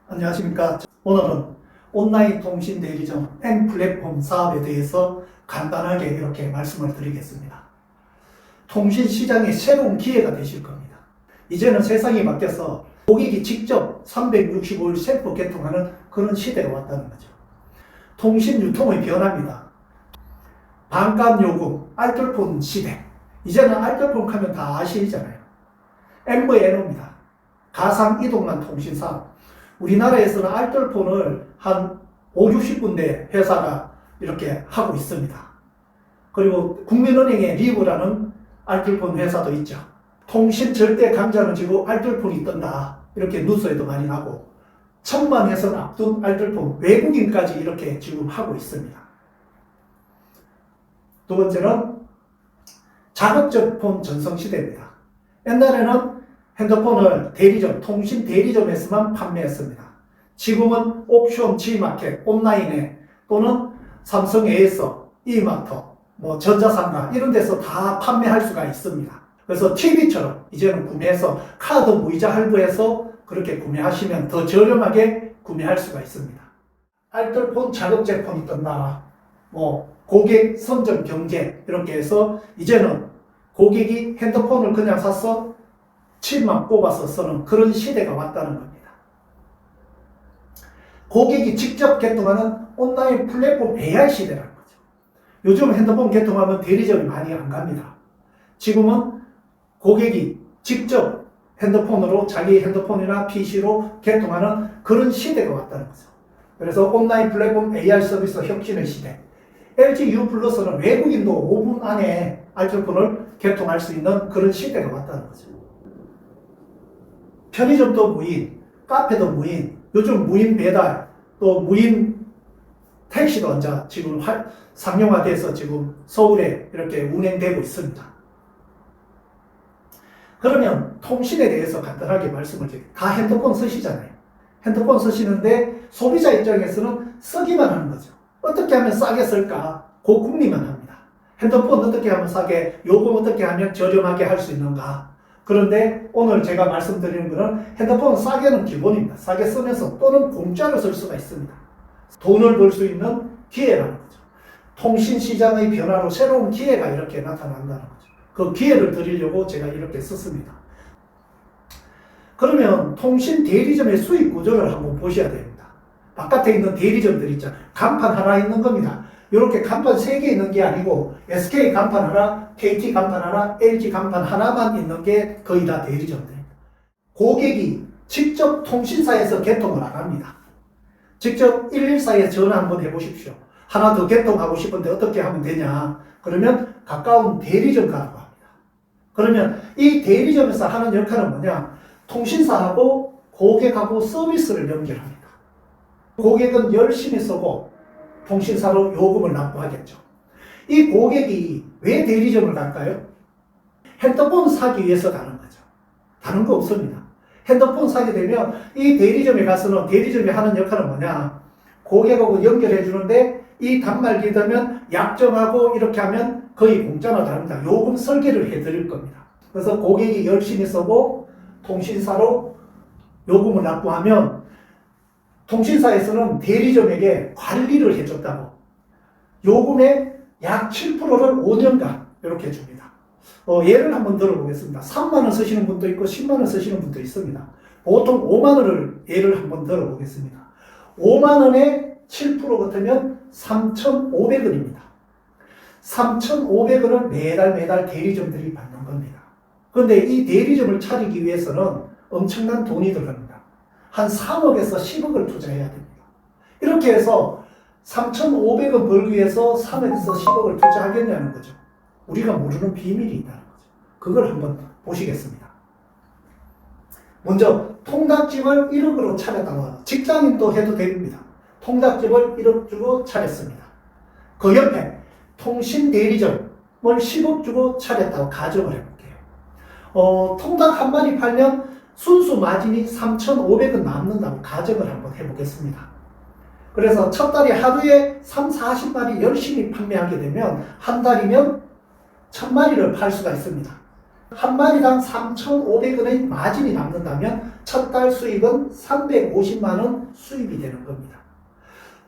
안녕하십니까. 오늘은 온라인 통신 대리점 N플랫폼 사업에 대해서 간단하게 이렇게 말씀을 드리겠습니다. 통신 시장의 새로운 기회가 되실 겁니다. 이제는 세상이 바뀌어서 고객이 직접 365일 셀프 개통하는 그런 시대가 왔다는 거죠. 통신 유통의 변화입니다. 반값 요금, 알뜰폰 시대. 이제는 알뜰폰 하면 다 아시잖아요. MVNO입니다. 가상 이동만 통신 사업. 우리나라에서는 알뜰폰을 한 5, 60군데 회사가 이렇게 하고 있습니다. 그리고 국민은행의 리브라는 알뜰폰 회사도 있죠. 통신 절대 강자는 지고 알뜰폰이 뜬다. 이렇게 뉴스에도 많이 나고 1000만 회선 앞둔 알뜰폰 외국인까지 이렇게 지금 하고 있습니다. 두 번째는 자급적 폰 전성시대입니다. 옛날에는 핸드폰을 대리점, 통신 대리점에서만 판매했습니다. 지금은 옥션, G마켓, 온라인에 또는 삼성 에이서, 이마터, 전자상가 이런 데서 다 판매할 수가 있습니다. 그래서 TV처럼 이제는 구매해서 카드 무이자 할부해서 그렇게 구매하시면 더 저렴하게 구매할 수가 있습니다. 알뜰폰 자급제 폰이 뜬다. 고객 선점 경제 이렇게 해서 이제는 고객이 핸드폰을 그냥 사서 칩만 뽑아서 쓰는 그런 시대가 왔다는 겁니다. 고객이 직접 개통하는 온라인 플랫폼 AI 시대라는 거죠. 요즘 핸드폰 개통하면 대리점이 많이 안 갑니다. 지금은 고객이 직접 핸드폰으로 자기 핸드폰이나 PC로 개통하는 그런 시대가 왔다는 거죠. 그래서 온라인 플랫폼 AI 서비스 혁신의 시대. LG U+는 외국인도 5분 안에 알뜰폰을 개통할 수 있는 그런 시대가 왔다는 거죠. 편의점도 무인, 카페도 무인, 요즘 무인 배달, 또 무인 택시도 이제 지금 상용화돼서 지금 서울에 이렇게 운행되고 있습니다. 그러면 통신에 대해서 간단하게 말씀을 드릴게요. 다 핸드폰 쓰시잖아요. 핸드폰 쓰시는데 소비자 입장에서는 쓰기만 하는 거죠. 어떻게 하면 싸게 쓸까? 고궁리만 합니다. 핸드폰 어떻게 하면 싸게, 요금 어떻게 하면 저렴하게 할 수 있는가? 그런데 오늘 제가 말씀드리는 것은 핸드폰 싸게는 기본입니다. 싸게 쓰면서 또는 공짜로 쓸 수가 있습니다. 돈을 벌 수 있는 기회라는 거죠. 통신 시장의 변화로 새로운 기회가 이렇게 나타난다는 거죠. 그 기회를 드리려고 제가 이렇게 썼습니다. 그러면 통신 대리점의 수익 구조를 한번 보셔야 됩니다. 바깥에 있는 대리점들 있잖아요. 간판 하나 있는 겁니다. 이렇게 간판 3개 있는 게 아니고 SK 간판 하나, KT 간판 하나, LG 간판 하나만 있는 게 거의 다 대리점들입니다. 고객이 직접 통신사에서 개통을 안 합니다. 직접 114에 전화 한번 해보십시오. 하나 더 개통하고 싶은데 어떻게 하면 되냐? 그러면 가까운 대리점 가라고 합니다. 그러면 이 대리점에서 하는 역할은 뭐냐? 통신사하고 고객하고 서비스를 연결합니다. 고객은 열심히 쓰고 통신사로 요금을 납부하겠죠. 이 고객이 왜 대리점을 갈까요? 핸드폰 사기 위해서 가는 거죠. 다른 거 없습니다. 핸드폰 사게 되면 이 대리점에 가서는 대리점이 하는 역할은 뭐냐? 고객하고 연결해 주는데 이 단말기 되면 약정하고 이렇게 하면 거의 공짜나 다릅니다. 요금 설계를 해 드릴 겁니다. 그래서 고객이 열심히 쓰고 통신사로 요금을 납부하면 통신사에서는 대리점에게 관리를 해줬다고 요금의 약 7%를 5년간 이렇게 줍니다. 예를 한번 들어보겠습니다. 3만원 쓰시는 분도 있고 10만원 쓰시는 분도 있습니다. 보통 5만원을 예를 한번 들어보겠습니다. 5만원에 7% 같으면 3,500원입니다. 3,500원을 매달 대리점들이 받는 겁니다. 그런데 이 대리점을 차리기 위해서는 엄청난 돈이 들어갑니다. 한 3억에서 10억을 투자해야 됩니다. 이렇게 해서 3,500원 벌기 위해서 3억에서 10억을 투자하겠냐는 거죠. 우리가 모르는 비밀이 있다는 거죠. 그걸 한번 보시겠습니다. 먼저 통닭집을 1억으로 차렸다고 직장인도 해도 됩니다. 통닭집을 1억 주고 차렸습니다. 그 옆에 통신 대리점을 10억 주고 차렸다고 가정을 해볼게요. 통닭 한 마리 팔면 순수 마진이 3,500원 남는다고 가정을 한번 해보겠습니다. 그래서 첫 달에 하루에 3, 40마리 열심히 판매하게 되면 한 달이면 1000마리를 팔 수가 있습니다. 한 마리당 3,500원의 마진이 남는다면 첫 달 수입은 350만 원 수입이 되는 겁니다.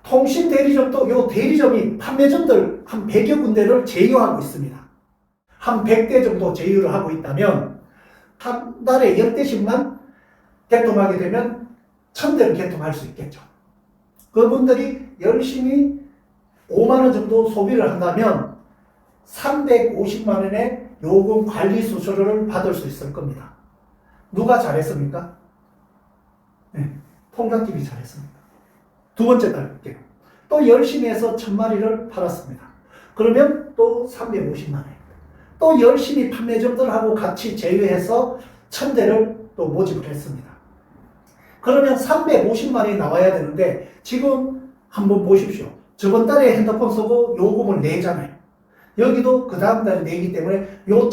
통신 대리점도 요 대리점이 판매점들 한 100여 군데를 제휴하고 있습니다. 한 100대 정도 제휴를 하고 있다면 한 달에 10대씩만 개통하게 되면 1000대를 개통할 수 있겠죠. 그분들이 열심히 5만 원 정도 소비를 한다면 350만 원의 요금 관리 수수료를 받을 수 있을 겁니다. 누가 잘했습니까? 네, 통닭집이 잘했습니다. 두 번째 달 볼게요. 또 열심히 해서 1000마리를 팔았습니다. 그러면 또 350만 원. 또 열심히 판매점들하고 같이 제휴해서 1000대를 또 모집을 했습니다. 그러면 350만이 나와야 되는데 지금 한번 보십시오. 저번 달에 핸드폰 쓰고 요금을 내잖아요. 여기도 그 다음 달에 내기 때문에 요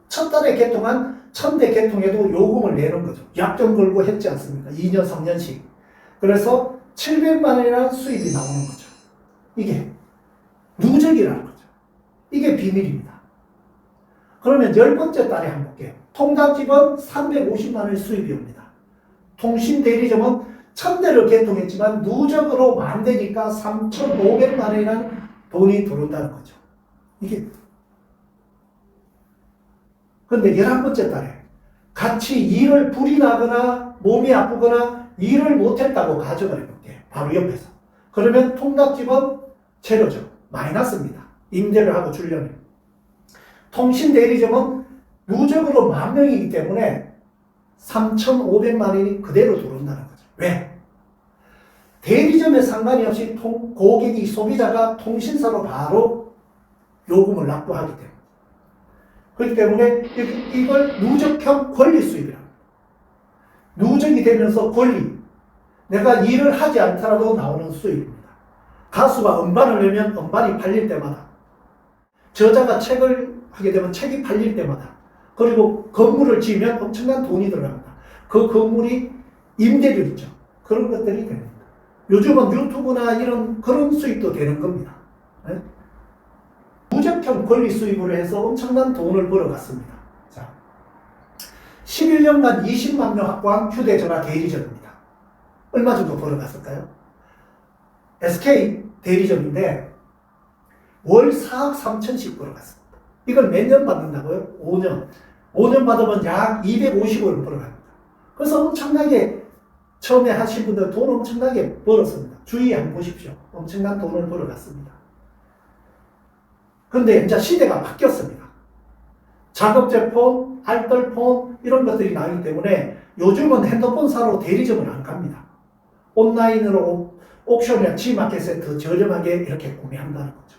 첫 달에 개통한 1000대 개통에도 요금을 내는 거죠. 약정 걸고 했지 않습니까? 2년, 3년씩. 그래서 700만 원이라는 수입이 나오는 거죠. 이게 누적이라는 거죠. 이게 비밀입니다. 그러면 10번째 달에 한번 볼게요. 통닭집은 350만 원의 수입이 옵니다. 통신 대리점은 1000대를 개통했지만 누적으로 만 대니까 3,500만 원이라는 돈이 들어온다는 거죠. 이게. 그런데 11번째 달에 같이 일을 불이 나거나 몸이 아프거나 일을 못했다고 가정을 해볼게요. 바로 옆에서. 그러면 통닭집은 제로죠. 마이너스입니다. 임대를 하고 주려면. 통신 대리점은 누적으로 10,000명이기 때문에 3,500만 원이 그대로 들어온다는 거죠. 왜? 대리점에 상관이 없이 고객이 소비자가 통신사로 바로 요금을 납부하기 때문에. 그렇기 때문에 이걸 누적형 권리 수입이라고 합니다. 누적이 되면서 권리. 내가 일을 하지 않더라도 나오는 수입입니다. 가수가 음반을 내면 음반이 팔릴 때마다, 저자가 책을 하게 되면 책이 팔릴 때마다, 그리고 건물을 지으면 엄청난 돈이 들어갑니다. 그 건물이 임대료 있죠. 그런 것들이 됩니다. 요즘은 유튜브나 이런 그런 수입도 되는 겁니다. 네? 무적형 권리 수입으로 해서 엄청난 돈을 벌어갔습니다. 자, 11년간 20만 명 확보한 휴대전화 대리점입니다. 얼마 정도 벌어갔을까요? SK 대리점인데 월 4억 3천씩 벌어갔습니다. 이걸 몇 년 받는다고요? 5년. 5년 받으면 약 250억을 벌어갑니다. 그래서 엄청나게 처음에 하신 분들 돈 엄청나게 벌었습니다. 주위 한번 보십시오. 엄청난 돈을 벌어갔습니다. 그런데 이제 시대가 바뀌었습니다. 작업제폰, 알뜰폰 이런 것들이 나오기 때문에 요즘은 핸드폰 사러 대리점을 안 갑니다. 온라인으로 옥션이나 G마켓에 더 저렴하게 이렇게 구매한다는 거죠.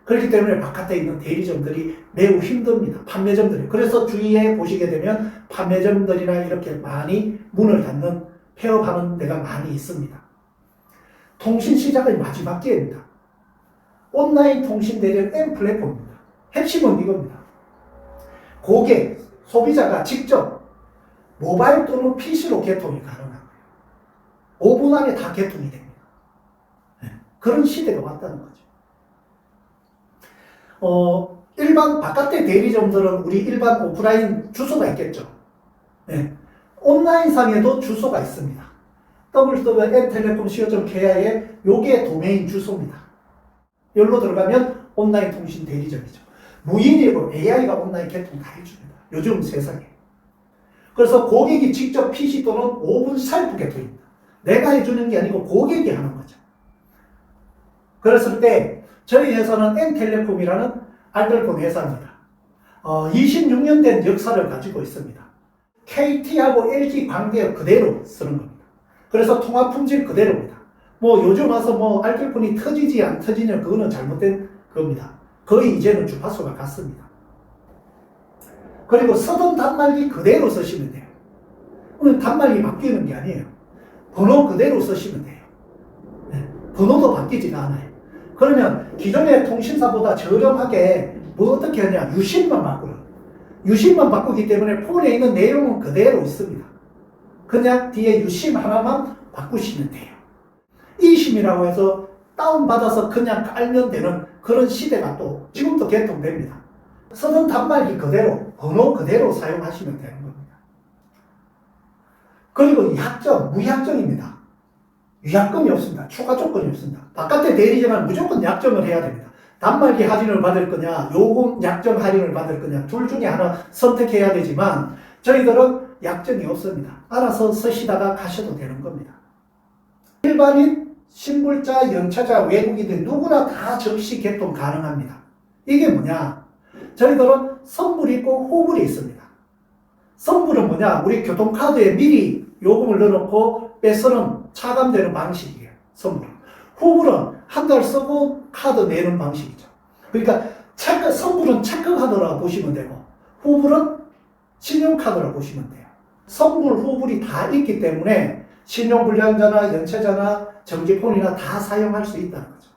그렇기 때문에 바깥에 있는 대리점들이 매우 힘듭니다. 판매점들이. 그래서 주위에 보시게 되면 판매점들이나 이렇게 많이 문을 닫는, 폐업하는 데가 많이 있습니다. 통신시장의 마지막 기회입니다. 온라인 통신 대리점 M 플랫폼입니다. 핵심은 이겁니다. 고객, 소비자가 직접 모바일 또는 PC로 개통이 가능합니다. 5분 안에 다 개통이 됩니다. 그런 시대가 왔다는 거죠. 일반 바깥의 대리점들은 우리 일반 오프라인 주소가 있겠죠. 네. 온라인상에도 주소가 있습니다. www.mtelecom.co.kr에 요게 도메인 주소입니다. 여기로 들어가면 온라인 통신 대리점이죠. 무인으로 AI가 온라인 개통 다 해줍니다. 요즘 세상에. 그래서 고객이 직접 PC 또는 5분 셀프 개통입니다. 내가 해주는 게 아니고 고객이 하는 거죠. 그랬을 때 저희 회사는 N텔레콤이라는 알뜰폰 회사입니다. 26년 된 역사를 가지고 있습니다. KT하고 LG 관계 그대로 쓰는 겁니다. 그래서 통화 품질 그대로입니다. 뭐 요즘 와서 뭐 알뜰폰이 터지지 안 터지냐 그거는 잘못된 겁니다. 거의 이제는 주파수가 같습니다. 그리고 쓰던 단말기 그대로 쓰시면 돼요. 오늘 단말기 바뀌는 게 아니에요. 번호 그대로 쓰시면 돼요. 네. 번호도 바뀌지가 않아요. 그러면 기존의 통신사보다 저렴하게 뭐 어떻게 하냐, 유심만 바꾸는. 유심만 바꾸기 때문에 폰에 있는 내용은 그대로 있습니다. 그냥 뒤에 유심 하나만 바꾸시면 돼요. 이심이라고 해서 다운받아서 그냥 깔면 되는 그런 시대가 또 지금도 개통됩니다. 쓰던 단말기 그대로, 번호 그대로 사용하시면 되는 겁니다. 그리고 약정, 무약정입니다. 위약금이 없습니다. 추가 조건이 없습니다. 바깥에 대리점은 무조건 약정을 해야 됩니다. 단말기 할인을 받을 거냐, 요금 약정 할인을 받을 거냐, 둘 중에 하나 선택해야 되지만 저희들은 약정이 없습니다. 알아서 쓰시다가 가셔도 되는 겁니다. 일반인, 신불자, 연차자, 외국인들 누구나 다 즉시 개통 가능합니다. 이게 뭐냐? 저희들은 선불이 있고 후불이 있습니다. 선불은 뭐냐? 우리 교통카드에 미리 요금을 넣어놓고 빼서는 차감되는 방식이에요. 선불은. 후불은 한 달 쓰고 카드 내는 방식이죠. 그러니까 선불은 체크카드라고 보시면 되고 후불은 신용카드라고 보시면 돼요. 선불, 후불이 다 있기 때문에 신용불량자나 연체자나 정지폰이나 다 사용할 수 있다는 거죠.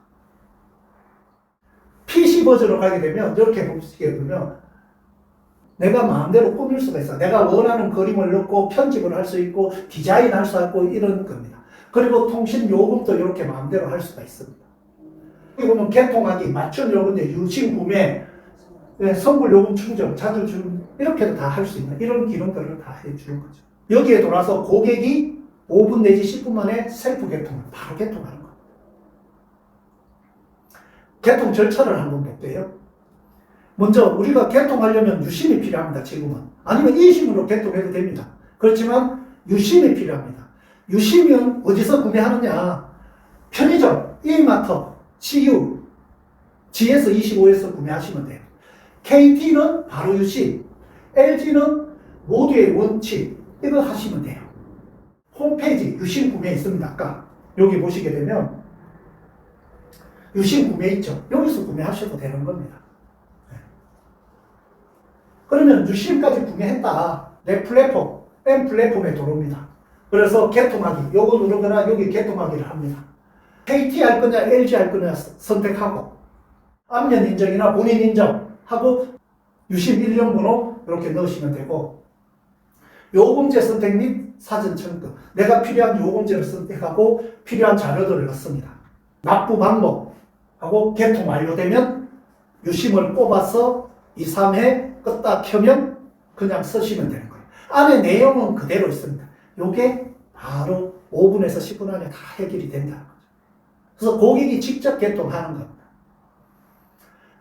PC 버전으로 가게 되면 이렇게 보시게 되면 내가 마음대로 꾸밀 수가 있어. 내가 원하는 그림을 넣고 편집을 할 수 있고 디자인할 수 있고 이런 겁니다. 그리고 통신 요금도 이렇게 마음대로 할 수가 있습니다. 여기 보면 개통하기, 맞춤 요금제, 유심 구매, 선불 요금 충전, 자주 주는 이렇게도 다 할 수 있는 이런 기능들을 다 해주는 거죠. 여기에 돌아서 고객이 5분 내지 10분 만에 셀프 개통을 바로 개통하는 겁니다. 개통 절차를 한번 볼게요. 먼저 우리가 개통하려면 유심이 필요합니다. 지금은. 아니면 이심으로 개통해도 됩니다. 그렇지만 유심이 필요합니다. 유심은 어디서 구매하느냐? 편의점, 이마트, CU, GS25에서 구매하시면 돼요. KT는 바로 유심, LG는 모두의 원칙, 이거 하시면 돼요. 홈페이지 유심 구매 있습니다. 아까 여기 보시게 되면 유심 구매 있죠. 여기서 구매하셔도 되는 겁니다. 그러면 유심까지 구매했다. 내 플랫폼, M 플랫폼에 들어옵니다. 그래서 개통하기, 요거 누르거나 여기 개통하기를 합니다. KT 할 거냐, LG 할 거냐 선택하고 안면 인정이나 본인 인정하고 유심 일련번호 이렇게 넣으시면 되고 요금제 선택 및 사전 청구. 내가 필요한 요금제를 선택하고 필요한 자료들을 넣습니다. 납부 방법하고 개통 완료되면 유심을 뽑아서 2, 3회 껐다 켜면 그냥 쓰시면 되는 거예요. 안에 내용은 그대로 있습니다. 요게 바로 5분에서 10분 안에 다 해결이 된다는 거죠. 그래서 고객이 직접 개통하는 겁니다.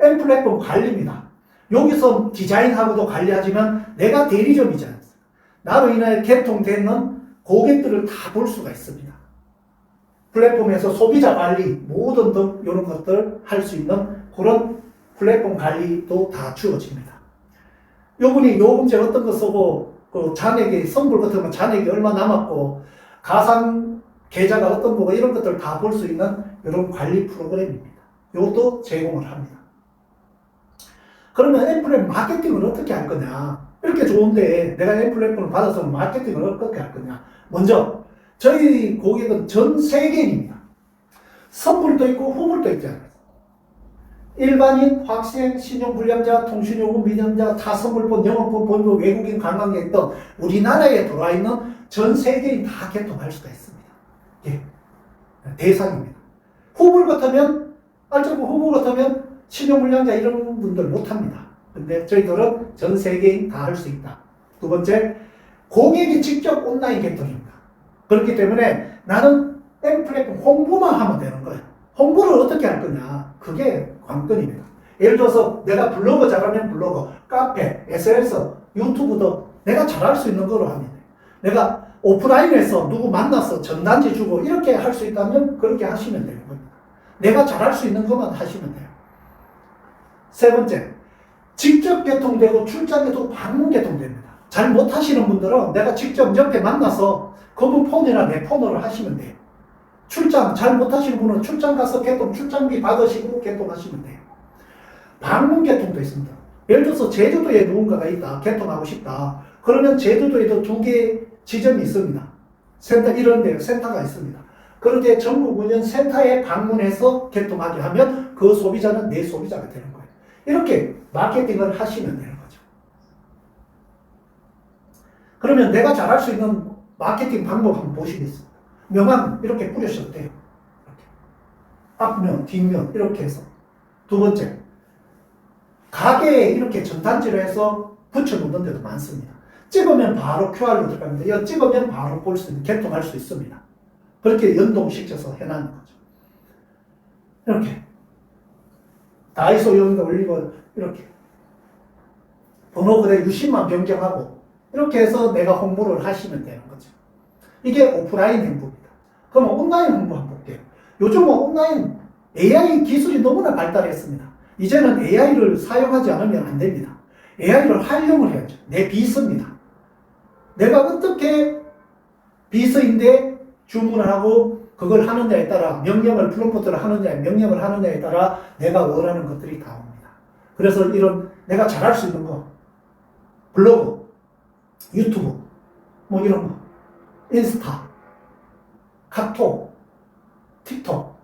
M 플랫폼 관리입니다. 여기서 디자인하고도 관리하지만 내가 대리점이지 않습니까? 나로 인하여 개통되는 고객들을 다 볼 수가 있습니다. 플랫폼에서 소비자 관리, 모든 등 이런 것들 할 수 있는 그런 플랫폼 관리도 다 주어집니다. 요분이 요금제 어떤 거 쓰고, 그 잔액이, 선불 같은 건 잔액이 얼마 남았고, 가상 계좌가 어떤 거고, 이런 것들 다 볼 수 있는 이런 관리 프로그램입니다. 이것도 제공을 합니다. 그러면 엠플랫폼 마케팅을 어떻게 할 거냐? 이렇게 좋은데 내가 엠플랫폼을 받아서 마케팅을 어떻게 할 거냐? 먼저 저희 고객은 전 세계인입니다. 선불도 있고 후불도 있잖아요. 일반인, 학생, 신용불량자, 통신요금 미납자, 타선불법, 영업법, 본부, 외국인 관광객 등 우리나라에 들어와 있는 전 세계인 다 개통할 수가 있습니다. 예, 대상입니다. 후불 같으면, 알짜고 후불 같으면 신용불량자 이런 분들 못합니다. 근데 저희들은 전 세계인 다 할 수 있다. 두 번째, 고객이 직접 온라인 개통입니다. 그렇기 때문에 나는 M 플랫폼 홍보만 하면 되는 거예요. 홍보를 어떻게 할 거냐? 그게 관건입니다. 예를 들어서 내가 블로그 잘하면 블로그, 카페, SNS, 유튜브도 내가 잘할 수 있는 거로 하면 돼요. 내가 오프라인에서 누구 만나서 전단지 주고 이렇게 할 수 있다면 그렇게 하시면 되는 겁니다. 내가 잘할 수 있는 것만 하시면 돼요. 세 번째, 직접 개통되고 출장에도 방문 개통됩니다. 잘 못하시는 분들은 내가 직접 옆에 만나서 그분 폰이나 내 폰으로 하시면 돼요. 출장 잘 못하시는 분은 출장 가서 개통, 출장비 받으시고 개통하시면 돼요. 방문 개통도 있습니다. 예를 들어서 제주도에 누군가가 있다, 개통하고 싶다. 그러면 제주도에도 2개 지점이 있습니다. 센터, 이런 데 센터가 있습니다. 그런데 전국 운영 센터에 방문해서 개통하게 하면 그 소비자는 내 소비자가 되는 거예요. 이렇게 마케팅을 하시면 되는 거죠. 그러면 내가 잘할 수 있는 마케팅 방법 한번 보시겠습니다. 명함 이렇게 뿌리셔도 돼요. 이렇게. 앞면, 뒷면 이렇게 해서. 두 번째, 가게에 이렇게 전단지를 해서 붙여놓는 데도 많습니다. 찍으면 바로 QR로 들어갑니다. 이거 찍으면 바로 볼 수 있는, 개통할 수 있습니다. 그렇게 연동시켜서 해놨는 거죠. 이렇게. 다이소 여기다 올리고, 이렇게. 번호 그대로 유심만 변경하고, 이렇게 해서 내가 홍보를 하시면 되는 거죠. 이게 오프라인 행보입니다. 그럼 온라인 홍보 한번 볼게요. 요즘은 온라인 AI 기술이 너무나 발달했습니다. 이제는 AI를 사용하지 않으면 안 됩니다. AI를 활용을 해야죠. 내 비서입니다. 내가 어떻게 비서인데 주문을 하고 그걸 하느냐에 따라 명령을 프롬프트를 하느냐, 명령을 하느냐에 따라 내가 원하는 것들이 다 옵니다. 그래서 이런 내가 잘할 수 있는 거, 블로그, 유튜브, 뭐 이런 거, 인스타, 카톡, 틱톡,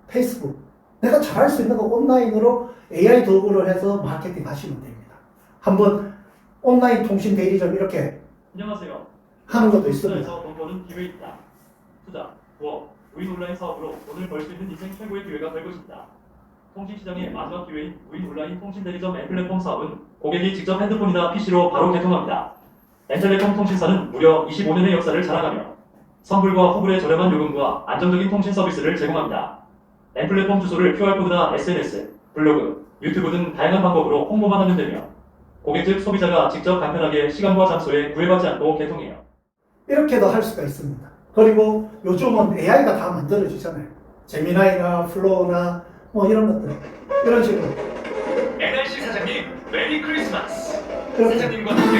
페이스북, 내가 잘할 수 있는 거 온라인으로 AI 도구를 해서 마케팅 하시면 됩니다. 한번 온라인 통신 대리점 이렇게 안녕하세요. 하는 것도 있습니다. 투자에서 돈 버는 기회 있다. 투자, 부업, 무인 온라인 사업으로 돈을 벌 수 있는 인생 최고의 기회가 될 것입니다. 통신시장의 마지막 기회인 무인 온라인 통신 대리점 앱플랫폼 사업은 고객이 직접 핸드폰이나 PC로 바로 개통합니다. 엠텔레콤 통신사는 무려 25년의 역사를 자랑하며 선불과 호불의 저렴한 요금과 안정적인 통신 서비스를 제공합니다. 엠플랫폼 주소를 QR코드나 SNS, 블로그, 유튜브 등 다양한 방법으로 홍보만 하면 되며 고객 즉 소비자가 직접 간편하게 시간과 장소에 구애받지 않고 개통해요. 이렇게도 할 수가 있습니다. 그리고 요즘은 AI가 다 만들어지잖아요. 제미나이나 플로우나 뭐 이런 것들. 이런 식으로. NRC 사장님, 메리 크리스마스. 이렇게. 사장님과 함께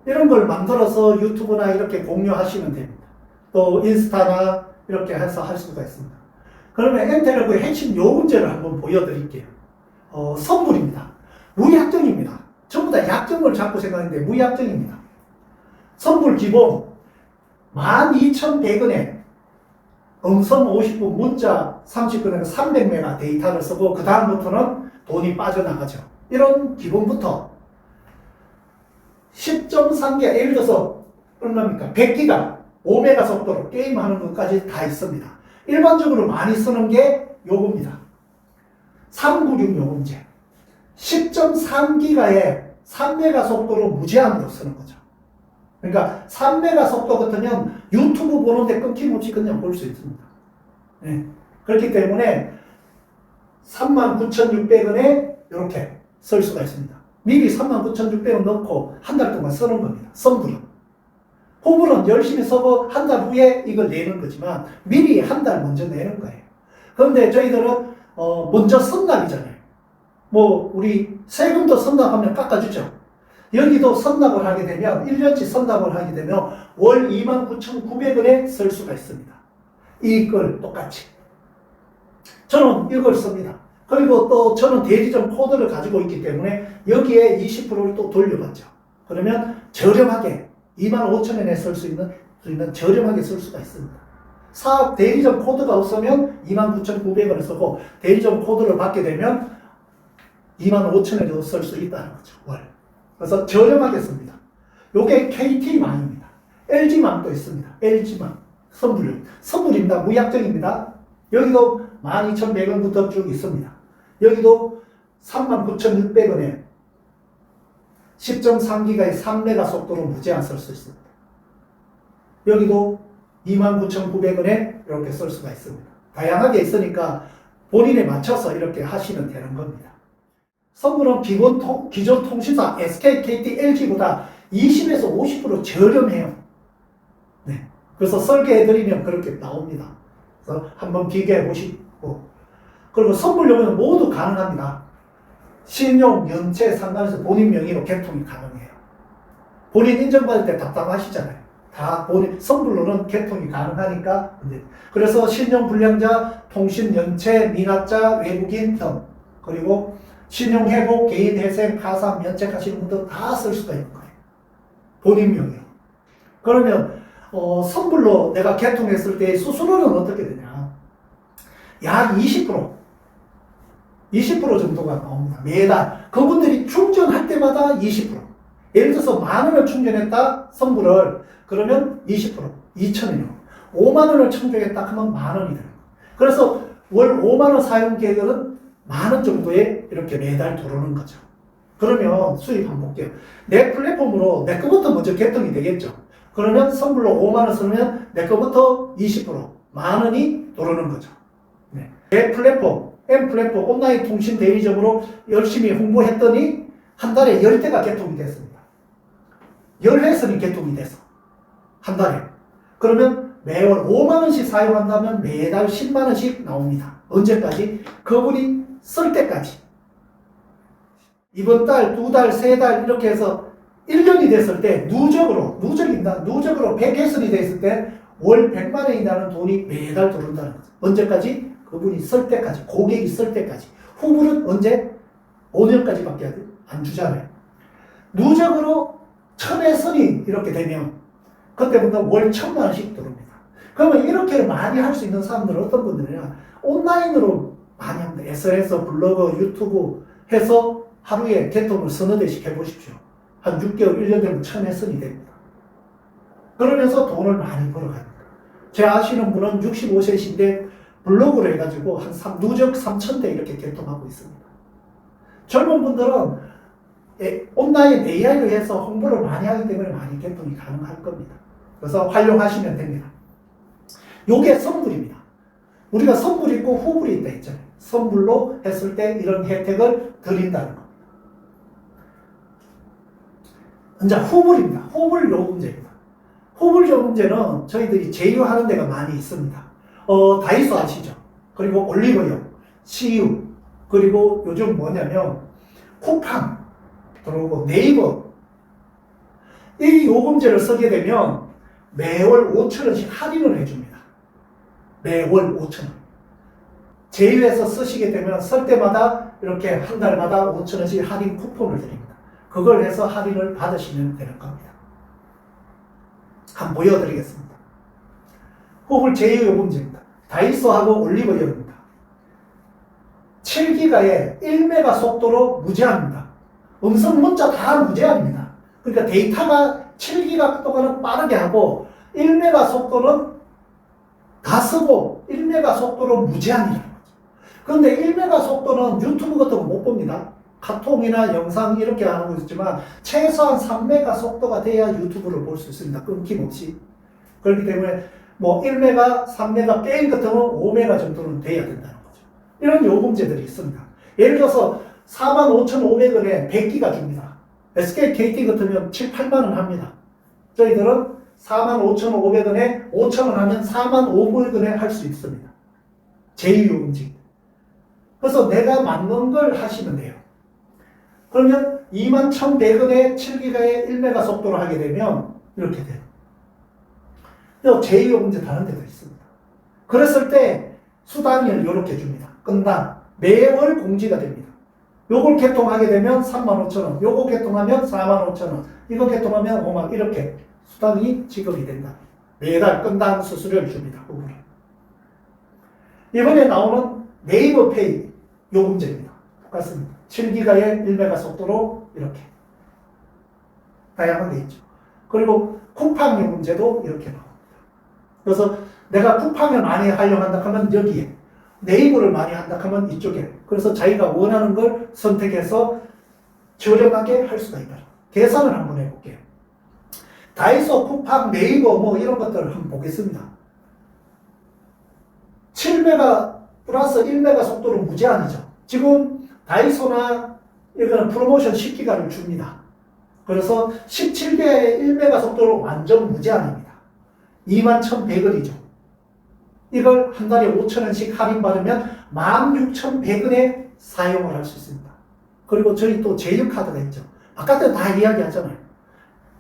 이런 걸 만들어서 유튜브나 이렇게 공유하시면 됩니다. 또 인스타나 이렇게 해서 할 수가 있습니다. 그러면 엔텔레콤의 핵심 요금제를 한번 보여드릴게요. 선불입니다. 무약정입니다. 전부 다 약정을 잡고 생각하는데 무약정입니다. 선불 기본 12,100원에 음성 50분, 문자 30분에 300메가 데이터를 쓰고 그 다음부터는 돈이 빠져나가죠. 이런 기본부터 10.3기가 예를 들어서 얼마입니까? 100기가 5메가 속도로 게임하는 것까지 다 있습니다. 일반적으로 많이 쓰는 게 요겁니다. 396 요금제. 10.3기가에 3메가 속도로 무제한으로 쓰는 거죠. 그러니까 3메가 속도 같으면 유튜브 보는데 끊김없이 그냥 볼 수 있습니다. 네. 그렇기 때문에 39,600원에 이렇게 쓸 수가 있습니다. 미리 39,600원 넣고 한 달 동안 쓰는 겁니다. 선불은. 호불은 열심히 써고 한 달 후에 이걸 내는 거지만 미리 한 달 먼저 내는 거예요. 그런데 저희들은 먼저 선납이잖아요. 뭐 우리 세금도 선납하면 깎아주죠. 여기도 선납을 하게 되면 1년치 선납을 하게 되면 월 29,900원에 쓸 수가 있습니다. 이걸 똑같이. 저는 이걸 씁니다. 그리고 또 저는 대리점 코드를 가지고 있기 때문에 여기에 20%를 또 돌려받죠. 그러면 저렴하게 25,000원에 쓸 수 있는 저렴하게 쓸 수가 있습니다. 사업 대리점 코드가 없으면 29,900원을 쓰고 대리점 코드를 받게 되면 25,000원에도 쓸 수 있다는 거죠. 월. 그래서 저렴하게 씁니다. 요게 KT망입니다. LG망도 있습니다. LG망. 선불입니다. 무약정입니다. 여기도 12,100원부터 쭉 있습니다. 여기도 39,600원에 10.3기가의 3메가 속도로 무제한 쓸 수 있습니다. 여기도 29,900원에 이렇게 쓸 수가 있습니다. 다양하게 있으니까 본인에 맞춰서 이렇게 하시면 되는 겁니다. 선불은 기존 통신사 SK, KT, LG보다 20에서 50% 저렴해요. 네. 그래서 설계해드리면 그렇게 나옵니다. 그래서 한번 비교해 보시고. 그리고 선불용은 모두 가능합니다. 신용, 연체 상관해서 본인 명의로 개통이 가능해요. 본인 인정받을 때 답답하시잖아요. 다 본인, 선불로는 개통이 가능하니까. 그래서 신용 불량자, 통신 연체, 미납자, 외국인 등, 그리고 신용 회복, 개인 회생, 가상, 면책하시는 분들 다 쓸 수가 있는 거예요. 본인 명의로. 그러면 선불로 내가 개통했을 때 수수료는 어떻게 되냐? 약 20% 정도가 나옵니다. 매달. 그분들이 충전할 때마다 20%. 예를 들어서 10,000원을 충전했다, 선불을. 그러면 20%, 2,000원이요. 50,000원을 충전했다 하면 10,000원이 되는 거예요. 그래서 월 5만 원 사용 계획은 만 원 정도에 이렇게 매달 들어오는 거죠. 그러면 수익 한번 볼게요. 내 플랫폼으로 내 거부터 먼저 개통이 되겠죠. 그러면 선불로 5만 원 쓰면 내 거부터 20%, 만 원이 들어오는 거죠. 네. 내 플랫폼, M플랫폼 온라인 통신 대리점으로 열심히 홍보했더니 한 달에 10대가 개통이 됐습니다. 10회선이 개통이 돼서 한 달에. 그러면 매월 5만 원씩 사용한다면 매달 10만 원씩 나옵니다. 언제까지? 그분이 쓸 때까지. 이번 달, 두 달, 세 달 이렇게 해서 1년이 됐을 때 누적입니다. 누적으로 100회선이 됐을 때 월 100만 원이 나는 돈이 매달 들어온다는 거죠. 언제까지? 그분이 쓸 때까지, 고객이 쓸 때까지. 후불은 언제? 5년까지밖에 안 주잖아요. 누적으로 1000회선이 이렇게 되면 그때부터 월 1000만 원씩 들어옵니다. 그러면 이렇게 많이 할 수 있는 사람들은 어떤 분들이냐? 온라인으로 많이 합니다. SNS, 블로그, 유튜브 해서 하루에 개통을 서너 대씩 해보십시오. 한 6개월, 1년 되면 1000회선이 됩니다. 그러면서 돈을 많이 벌어갑니다. 제 아시는 분은 65세신데 블로그를 해가지고 한 누적 3,000대 이렇게 개통하고 있습니다. 젊은 분들은 온라인 AI를 해서 홍보를 많이 하기 때문에 많이 개통이 가능할 겁니다. 그래서 활용하시면 됩니다. 요게 선불입니다. 우리가 선불이 있고 후불이 있다 했잖아요. 선불로 했을 때 이런 혜택을 드린다는 겁니다. 이제 후불입니다. 후불 요금제입니다. 후불 요금제는 저희들이 제휴하는 데가 많이 있습니다. 다이소 아시죠? 그리고 올리브영, CU, 그리고 요즘 뭐냐면 쿠팡 들어오고 네이버. 이 요금제를 쓰게 되면 매월 5,000원씩 할인을 해줍니다. 매월 5,000원. 제휴해서 쓰시게 되면 쓸 때마다 이렇게 한 달마다 5,000원씩 할인 쿠폰을 드립니다. 그걸 해서 할인을 받으시면 되는 겁니다. 한번 보여드리겠습니다. 후불 제휴요금제입니다. 다이소하고 올리브영입니다. 7기가에 1메가 속도로 무제한입니다. 음성 문자 다 무제한입니다. 그러니까 데이터가 7기가 동안은 빠르게 하고 1메가 속도는 다 쓰고 1메가 속도로 무제한이라는 거죠. 그런데 1메가 속도는 유튜브 같은 거 못 봅니다. 카톡이나 영상 이렇게 하고 있지만 최소한 3메가 속도가 돼야 유튜브를 볼 수 있습니다. 끊김없이. 그렇기 때문에 뭐 1메가, 3메가, 게임 같은 건 5메가 정도는 돼야 된다는 거죠. 이런 요금제들이 있습니다. 예를 들어서 45,500원에 100기가 줍니다. SK, KT 같으면 7, 8만 원 합니다. 저희들은 45,500원에 5,000원 하면 45,500원에 할 수 있습니다. 제2요금제. 그래서 내가 맞는 걸 하시면 돼요. 그러면 21,100원에 7기가에 1메가 속도로 하게 되면 이렇게 돼요. 제2요금제 다른 데도 있습니다. 그랬을 때 수당을 이렇게 줍니다. 건당 매월 공지가 됩니다. 요걸 개통하게 되면 35,000원, 요거 개통하면 45,000원, 이거 개통하면 5만 이렇게 수당이 지급이 된다. 매달 건당 수수료를 줍니다. 이번에 나오는 네이버 페이 요금제입니다. 똑같습니다. 7기가에 1메가 속도로 이렇게 다양하게 있죠. 그리고 쿠팡 요금제도 이렇게 나옵니다. 그래서 내가 쿠팡을 많이 활용한다 하면 여기에, 네이버를 많이 한다 하면 이쪽에. 그래서 자기가 원하는 걸 선택해서 저렴하게 할 수가 있다. 계산을 한번 해볼게요. 다이소, 쿠팡, 네이버 뭐 이런 것들을 한번 보겠습니다. 7메가 플러스 1메가 속도로 무제한이죠. 지금 다이소나 이거는 프로모션 10기가를 줍니다. 그래서 17개의 1메가 속도로 완전 무제한입니다. 21,100원이죠. 이걸 한 달에 5,000원씩 할인받으면 16,100원에 사용을 할 수 있습니다. 그리고 저희 또 제휴카드가 있죠. 아까도 다 이야기하잖아요.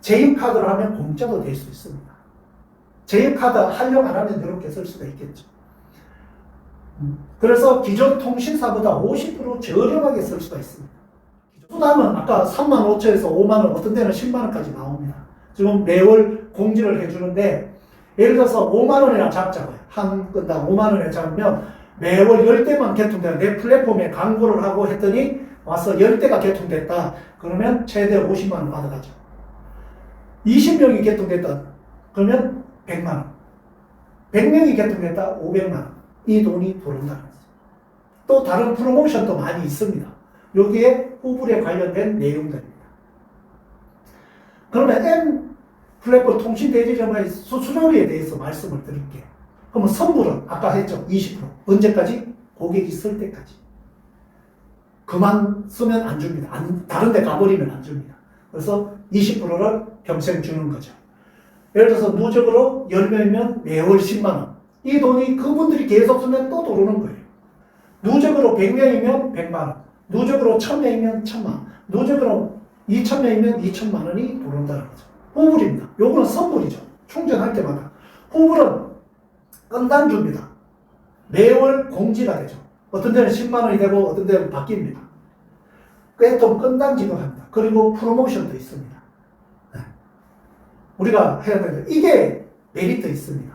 제휴카드를 하면 공짜도 될 수 있습니다. 제휴카드 활용 안 하면 이렇게 쓸 수가 있겠죠. 그래서 기존 통신사보다 50% 저렴하게 쓸 수가 있습니다. 수당은 아까 35,000원에서 5만원, 어떤 데는 10만원까지 나옵니다. 지금 매월 공지를 해주는데, 예를 들어서 5만원이나 잡자고요. 한 건당 5만원에 잡으면 매월 10대만 개통돼요. 내 플랫폼에 광고를 하고 했더니 와서 10대가 개통됐다. 그러면 최대 50만원 받아가죠. 20명이 개통됐다. 그러면 100만원. 100명이 개통됐다. 500만원. 이 돈이 들어온다는 거죠. 또 다른 프로모션도 많이 있습니다. 여기에 후불에 관련된 내용들입니다. 그러면 M 플랫폼 통신 대리점의 수수료에 대해서 말씀을 드릴게요. 그러면 선불은 아까 했죠. 20%. 언제까지? 고객이 쓸 때까지. 그만 쓰면 안 줍니다. 다른 데 가버리면 안 줍니다. 그래서 20%를 평생 주는 거죠. 예를 들어서 누적으로 10명이면 매월 10만 원. 이 돈이 그분들이 계속 쓰면 또 들어오는 거예요. 누적으로 100명이면 100만 원. 누적으로 1000명이면 1000만 원. 누적으로 2000명이면 2000만 원이 들어온다는 거죠. 후불입니다. 요거는 선불이죠. 충전할 때마다. 후불은 건당 줍니다. 매월 공지가 되죠. 어떤 데는 10만 원이 되고 어떤 데는 바뀝니다. 좀 건당 지급합니다. 그리고 프로모션도 있습니다. 네. 우리가 해야 되는데 이게 메리트 있습니다.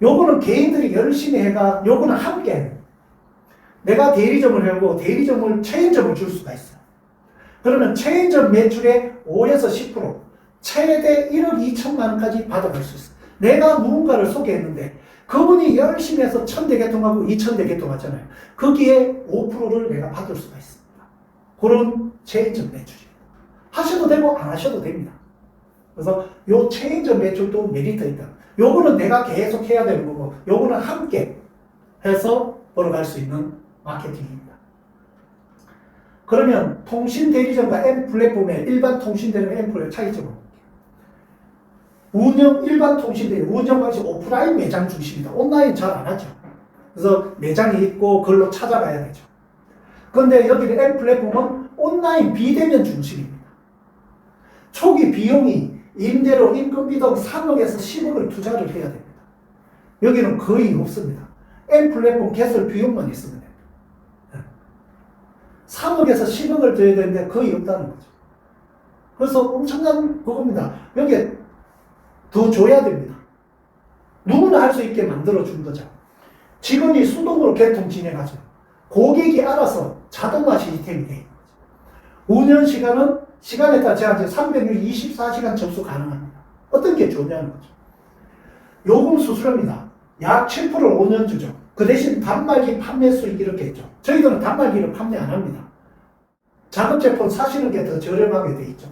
요거는 개인들이 열심히 해가 요거는 함께 해요. 내가 대리점을 하고 대리점을 체인점을 줄 수가 있어요. 그러면 체인점 매출의 5에서 10% 최대 1억 2천만 원까지 받아갈 수 있어요. 내가 누군가를 소개했는데 그분이 열심히 해서 1000대 개통하고 2000대 개통하잖아요. 거기에 5%를 내가 받을 수가 있습니다. 그런 체인점 매출입니다. 하셔도 되고 안 하셔도 됩니다. 그래서 요 체인점 매출도 메리트 있다. 요거는 내가 계속 해야 되는 거고 요거는 함께 해서 벌어갈 수 있는 마케팅입니다. 그러면 통신 대리점과 M 플랫폼의 일반 통신 대리점 M 플랫폼의 차이점을 볼게요. 일반 통신 대리점 운영 방식 오프라인 매장 중심이다. 온라인 잘 안 하죠. 그래서 매장이 있고 그걸로 찾아가야 되죠. 그런데 여기는 M 플랫폼은 온라인 비대면 중심입니다. 초기 비용이 임대료, 인건비 등 3억에서 10억을 투자를 해야 됩니다. 여기는 거의 없습니다. M 플랫폼 개설 비용만 있으면 됩니다. 3억에서 10억을 줘야 되는데 거의 없다는 거죠. 그래서 엄청난 그겁니다. 여기에 더 줘야 됩니다. 누구나 할 수 있게 만들어준 거죠. 직원이 수동으로 개통 진행하죠. 고객이 알아서 자동화 시스템이 되어 있는 거죠. 운영 시간에 따라 제가 이제 324시간 접수 가능합니다. 어떤 게 좋냐는 거죠. 요금 수수료입니다. 약 7%를 5년 주죠. 그 대신 단말기 판매 수익 이렇게 있죠. 저희들은 단말기를 판매 안 합니다. 작업 제품 사시는 게 더 저렴하게 돼 있죠.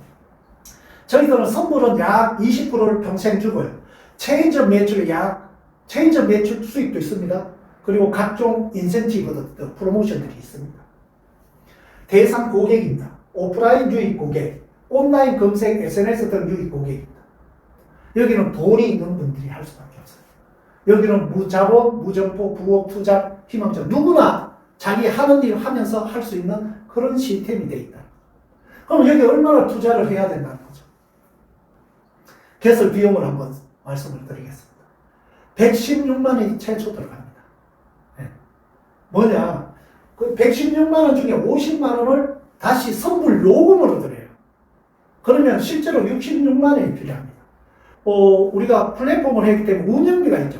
저희들은 선물은 약 20%를 평생 주고요. 체인점 매출 수익도 있습니다. 그리고 각종 인센티브, 프로모션들이 있습니다. 대상 고객입니다. 오프라인 유입 고객, 온라인 검색, SNS 등 유입 고객입니다. 여기는 돈이 있는 분들이 할 수밖에 없어요. 여기는 무자본, 무점포, 부업, 투자, 희망자 누구나 자기 하는 일 하면서 할 수 있는 그런 시스템이 되어 있다. 그럼 여기 얼마나 투자를 해야 된다는 거죠. 개설 비용을 한번 말씀을 드리겠습니다. 116만 원이 최초 들어갑니다. 네. 뭐냐? 그 116만 원 중에 50만 원을 다시 선불 요금으로 드려요. 그러면 실제로 66만 원이 필요합니다. 우리가 플랫폼을 했기 때문에 운영비가 있죠.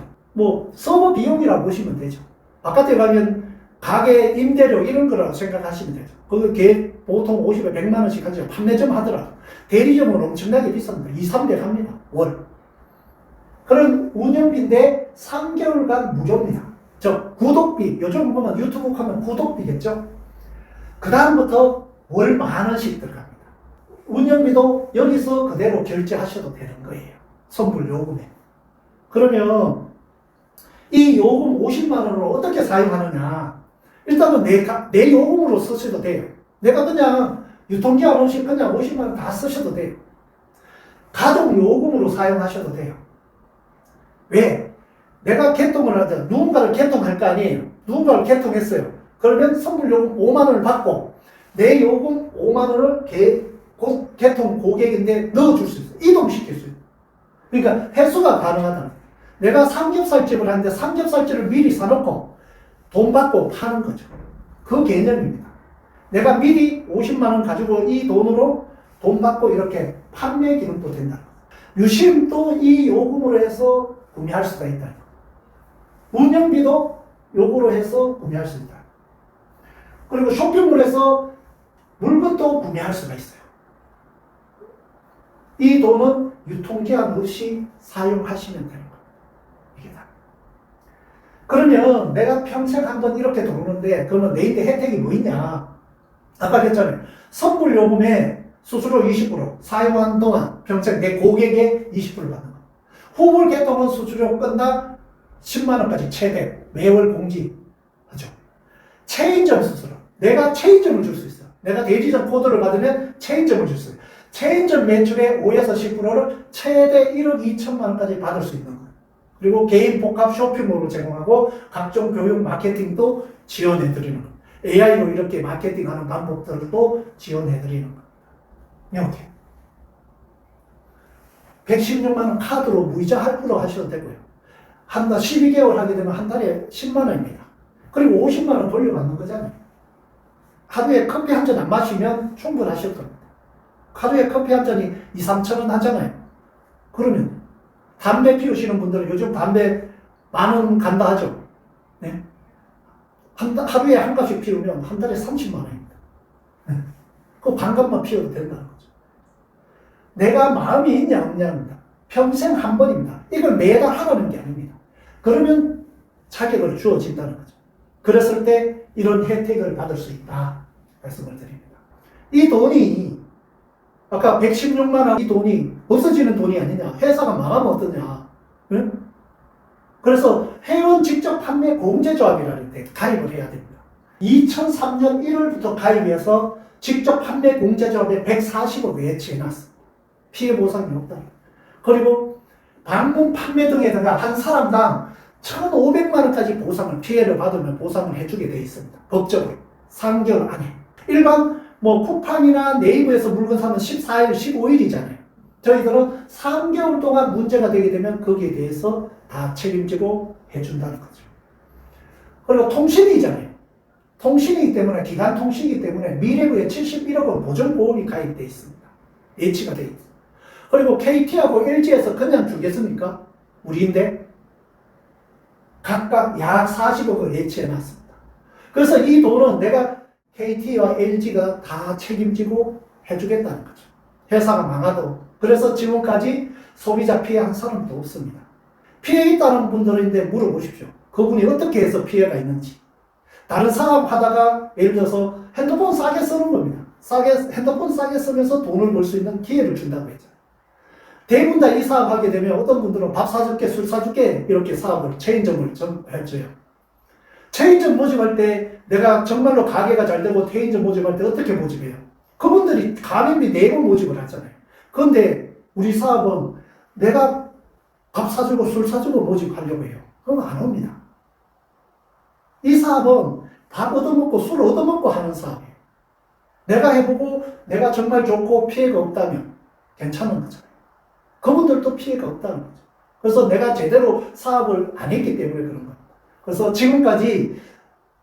서버 비용이라고 보시면 되죠. 바깥에 가면 가게 임대료 이런 거라고 생각하시면 되죠. 그게 보통 50에 100만 원씩 하죠. 판매점 하더라도. 대리점은 엄청나게 비쌉니다. 2, 300 합니다. 월. 그런 운영비인데 3개월간 무료입니다. 구독비. 요즘 보면 유튜브 하면 구독비겠죠. 그 다음부터 월 10,000원씩 들어갑니다. 운영비도 여기서 그대로 결제하셔도 되는 거예요. 선불 요금에. 그러면 이 요금 50만 원을 어떻게 사용하느냐. 일단은 내 요금으로 쓰셔도 돼요. 내가 그냥 유통기한 없이 그냥 50만 원 다 쓰셔도 돼요. 가족 요금으로 사용하셔도 돼요. 왜? 내가 개통을 하자. 누군가를 개통할 거 아니에요. 누군가를 개통했어요. 그러면 선불 요금 5만 원을 받고 내 요금 5만 원을 개통 고객인데 넣어줄 수 있어요. 이동시킬 수 있어요. 그러니까 회수가 가능하다. 내가 삼겹살집을 하는데 삼겹살집을 미리 사놓고 돈 받고 파는 거죠. 그 개념입니다. 내가 미리 50만 원 가지고 이 돈으로 돈 받고 이렇게 판매 기능도 된다. 유심도 이 요금으로 해서 구매할 수가 있다. 운영비도 요거로 해서 구매할 수 있다. 그리고 쇼핑몰에서 물건도 구매할 수가 있어요. 이 돈은 유통기한 없이 사용하시면 되는 겁니다. 이게 다. 그러면 내가 평생 한번 이렇게 도는데 그러면 내인데 혜택이 뭐 있냐? 아까 했잖아요. 선불 요금에 수수료 20%, 사용한 동안 평생 내 고객의 20% 받는 거. 후불 개통은 수수료 끝나 10만 원까지 최대 매월 공지하죠. 체인점 수수료. 내가 체인점을 줄 수 있어요. 내가 대지점 코드를 받으면 체인점을 줄 수 있어요. 체인점 매출의 5에서 10%를 최대 1억 2천만 원까지 받을 수 있는 거예요. 그리고 개인 복합 쇼핑몰을 제공하고 각종 교육 마케팅도 지원해드리는 거예요. AI로 이렇게 마케팅하는 방법들도 지원해드리는 거예요. 이렇게 116만 원 카드로 무이자 할부로 하셔도 되고요. 한 달 12개월 하게 되면 한 달에 10만 원입니다. 그리고 50만 원 돌려받는 거잖아요. 하루에 커피 한 잔 안 마시면 충분하실 겁니다. 하루에 커피 한 잔이 2, 3천 원 하잖아요. 그러면 담배 피우시는 분들은 요즘 담배 10,000원 간다 하죠. 네? 하루에 한 갑씩 피우면 한 달에 30만 원입니다. 네? 그 반갑만 피워도 된다는 거죠. 내가 마음이 있냐 없냐입니다. 평생 한 번입니다. 이걸 매달 하라는 게 아닙니다. 그러면 자격을 주어진다는 거죠. 그랬을 때 이런 혜택을 받을 수 있다 말씀을 드립니다. 이 돈이 아까 116만 원 이 돈이 없어지는 돈이 아니냐. 회사가 망하면 어떠냐. 응? 그래서 회원 직접 판매 공제조합이라는 데 가입을 해야 됩니다. 2003년 1월부터 가입해서 직접 판매 공제조합에 140억 외치해놨습니다. 피해 보상이 없다. 그리고 방문 판매 등에 들어가 한 사람당 1,500만 원까지 보상을 피해를 받으면 보상을 해주게 되어 있습니다. 법적으로 3개월 안에. 일반 쿠팡이나 네이버에서 물건 사면 14일, 15일이잖아요. 저희들은 3개월 동안 문제가 되게 되면 거기에 대해서 다 책임지고 해준다는 거죠. 그리고 통신이잖아요. 통신이기 때문에 기간 통신이기 때문에 미래부에 71억 원 보전보험이 가입되어 있습니다. 예치가 되어 있습니다. 그리고 KT하고 LG에서 그냥 주겠습니까? 우리인데 각각 약 40억을 예치해놨습니다. 그래서 이 돈은 내가 KT와 LG가 다 책임지고 해주겠다는 거죠. 회사가 망하도. 그래서 지금까지 소비자 피해한 사람도 없습니다. 피해 있다는 분들인데 물어보십시오. 그분이 어떻게 해서 피해가 있는지. 다른 사업 하다가 예를 들어서 핸드폰 싸게 쓰는 겁니다. 핸드폰 싸게 쓰면서 돈을 벌 수 있는 기회를 준다고 했잖아요. 대부분 다 이 사업 하게 되면 어떤 분들은 밥 사줄게, 술 사줄게 이렇게 사업을 체인점을 해줘요. 체인점 모집할 때 내가 정말로 가게가 잘 되고 체인점 모집할 때 어떻게 모집해요? 그분들이 가맹비 4번 모집을 하잖아요. 그런데 우리 사업은 내가 밥 사주고 술 사주고 모집하려고 해요. 그럼 안 옵니다. 이 사업은 밥 얻어먹고 술 얻어먹고 하는 사업이에요. 내가 해보고 내가 정말 좋고 피해가 없다면 괜찮은 거잖아요. 그분들도 피해가 없다는 거죠. 그래서 내가 제대로 사업을 안 했기 때문에 그런 겁니다. 그래서 지금까지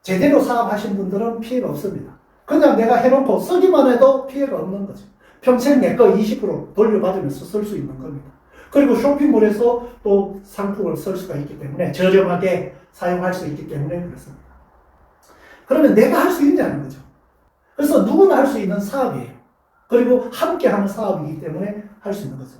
제대로 사업하신 분들은 피해가 없습니다. 그냥 내가 해놓고 쓰기만 해도 피해가 없는 거죠. 평생 내 거 20% 돌려받으면서 쓸 수 있는 겁니다. 그리고 쇼핑몰에서 또 상품을 쓸 수가 있기 때문에 저렴하게 사용할 수 있기 때문에 그렇습니다. 그러면 내가 할 수 있냐는 거죠. 그래서 누구나 할 수 있는 사업이에요. 그리고 함께 하는 사업이기 때문에 할 수 있는 거죠.